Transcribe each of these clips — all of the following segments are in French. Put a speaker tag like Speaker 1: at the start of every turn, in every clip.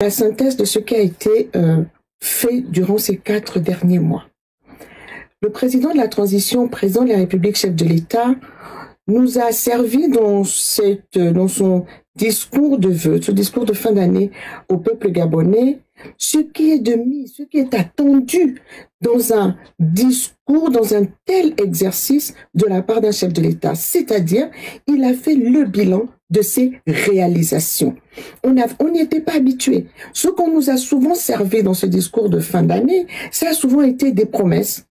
Speaker 1: la synthèse de ce qui a été fait durant ces 4 derniers mois. Le président de la transition, président de la République, chef de l'État, nous a servi dans son discours de vœux, ce discours de fin d'année au peuple gabonais, ce qui est attendu dans un discours, dans un tel exercice de la part d'un chef de l'État. C'est-à-dire, il a fait le bilan de ses réalisations. On n'y était pas habitué. Ce qu'on nous a souvent servi dans ce discours de fin d'année, ça a souvent été des promesses,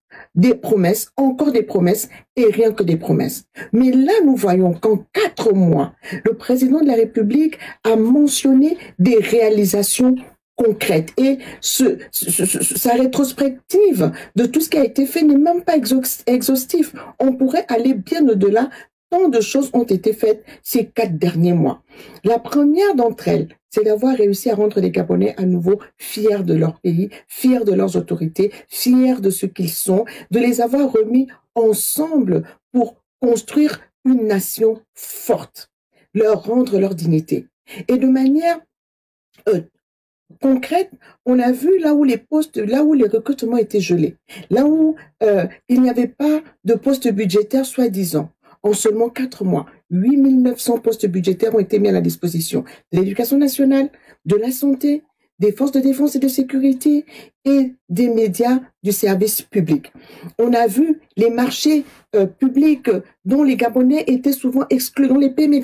Speaker 1: encore des promesses et rien que des promesses. Mais là, nous voyons qu'en 4 mois, le président de la République a mentionné des réalisations concrètes. Et sa rétrospective de tout ce qui a été fait n'est même pas exhaustif. On pourrait aller bien au-delà. Tant de choses ont été faites ces 4 derniers mois. La première d'entre elles, c'est d'avoir réussi à rendre les Gabonais à nouveau fiers de leur pays, fiers de leurs autorités, fiers de ce qu'ils sont, de les avoir remis ensemble pour construire une nation forte, leur rendre leur dignité. Et de manière concrète, on a vu là où les recrutements étaient gelés, là où il n'y avait pas de postes budgétaires soi-disant. En seulement 4 mois, 8 900 postes budgétaires ont été mis à la disposition de l'éducation nationale, de la santé, des forces de défense et de sécurité et des médias du service public. On a vu les marchés publics dont les Gabonais étaient souvent exclus, dont les PME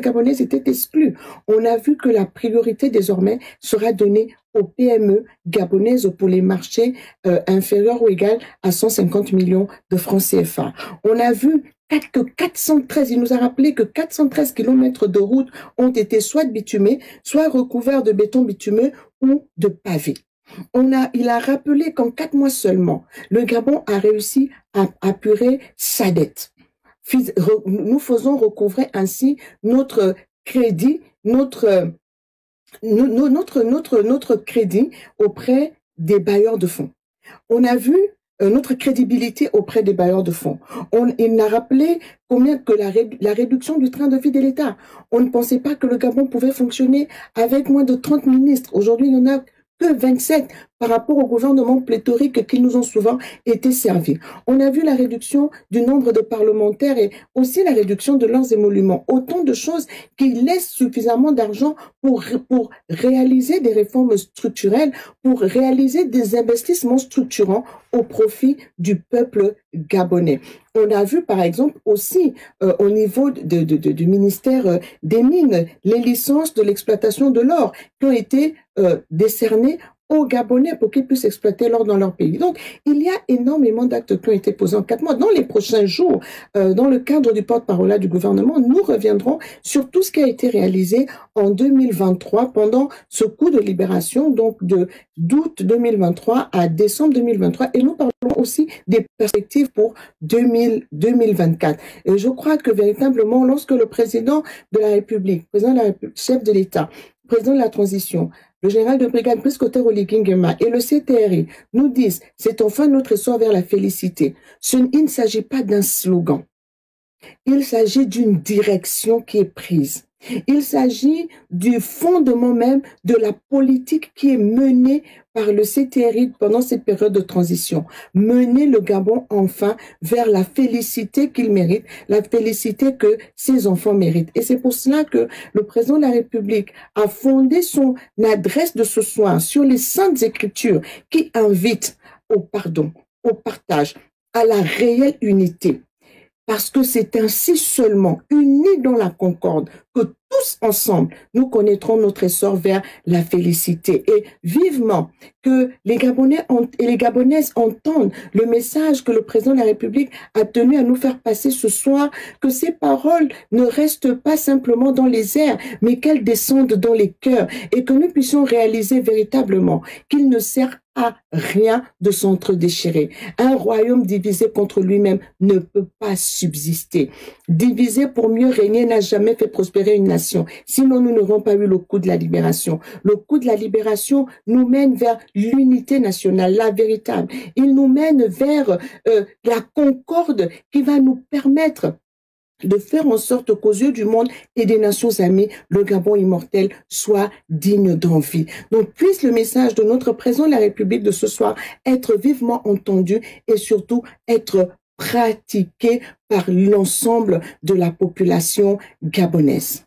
Speaker 1: gabonaises étaient exclus. On a vu que la priorité désormais sera donnée aux PME gabonaises pour les marchés inférieurs ou égaux à 150 millions de francs CFA. On a vu que 413, il nous a rappelé que 413 kilomètres de route ont été soit bitumés, soit recouverts de béton bitumeux ou de pavés. Il a rappelé qu'en 4 mois seulement, le Gabon a réussi à apurer sa dette. Nous faisons recouvrer ainsi notre crédit, notre crédit auprès des bailleurs de fonds. On a vu notre crédibilité auprès des bailleurs de fonds. Il a rappelé combien que la réduction du train de vie de l'État. On ne pensait pas que le Gabon pouvait fonctionner avec moins de 30 ministres. Aujourd'hui, il n'y en a que 27 par rapport au gouvernement pléthorique qui nous ont souvent été servis. On a vu la réduction du nombre de parlementaires et aussi la réduction de leurs émoluments. Autant de choses qui laissent suffisamment d'argent pour réaliser des réformes structurelles, pour réaliser des investissements structurants au profit du peuple gabonais. On a vu par exemple aussi au niveau du ministère des Mines, les licences de l'exploitation de l'or qui ont été décernées aux Gabonais pour qu'ils puissent exploiter l'or dans leur pays. Donc, il y a énormément d'actes qui ont été posés en 4 mois. Dans les prochains jours, dans le cadre du porte-parole du gouvernement, nous reviendrons sur tout ce qui a été réalisé en 2023 pendant ce coup de libération, donc d'août 2023 à décembre 2023. Et nous parlerons aussi des perspectives pour 2024. Et je crois que véritablement, lorsque le président de la République, chef de l'État, président de la transition, le général de brigade Brice Clotaire Oligui Nguema et le CTRI nous disent « C'est enfin notre essor vers la félicité ». Il ne s'agit pas d'un slogan. Il s'agit d'une direction qui est prise. Il s'agit du fondement même de la politique qui est menée par le CTRI pendant cette période de transition. Mener le Gabon enfin vers la félicité qu'il mérite, la félicité que ses enfants méritent. Et c'est pour cela que le président de la République a fondé son adresse de ce soir sur les Saintes Écritures qui invitent au pardon, au partage, à la réelle unité. Parce que c'est ainsi seulement, unis dans la concorde, que tous ensemble, nous connaîtrons notre essor vers la félicité. Et vivement que les Gabonais et les Gabonaises entendent le message que le président de la République a tenu à nous faire passer ce soir, que ces paroles ne restent pas simplement dans les airs, mais qu'elles descendent dans les cœurs et que nous puissions réaliser véritablement qu'il ne sert à rien de s'entre-déchirer. Un royaume divisé contre lui-même ne peut pas subsister. Diviser pour mieux régner n'a jamais fait prospérer une nation. Sinon, nous n'aurons pas eu le coup de la libération. Le coup de la libération nous mène vers l'unité nationale, la véritable. Il nous mène vers la concorde qui va nous permettre de faire en sorte qu'aux yeux du monde et des nations amies, le Gabon immortel soit digne d'envie. Donc, puisse le message de notre président de la République de ce soir être vivement entendu et surtout être pratiqué par l'ensemble de la population gabonaise.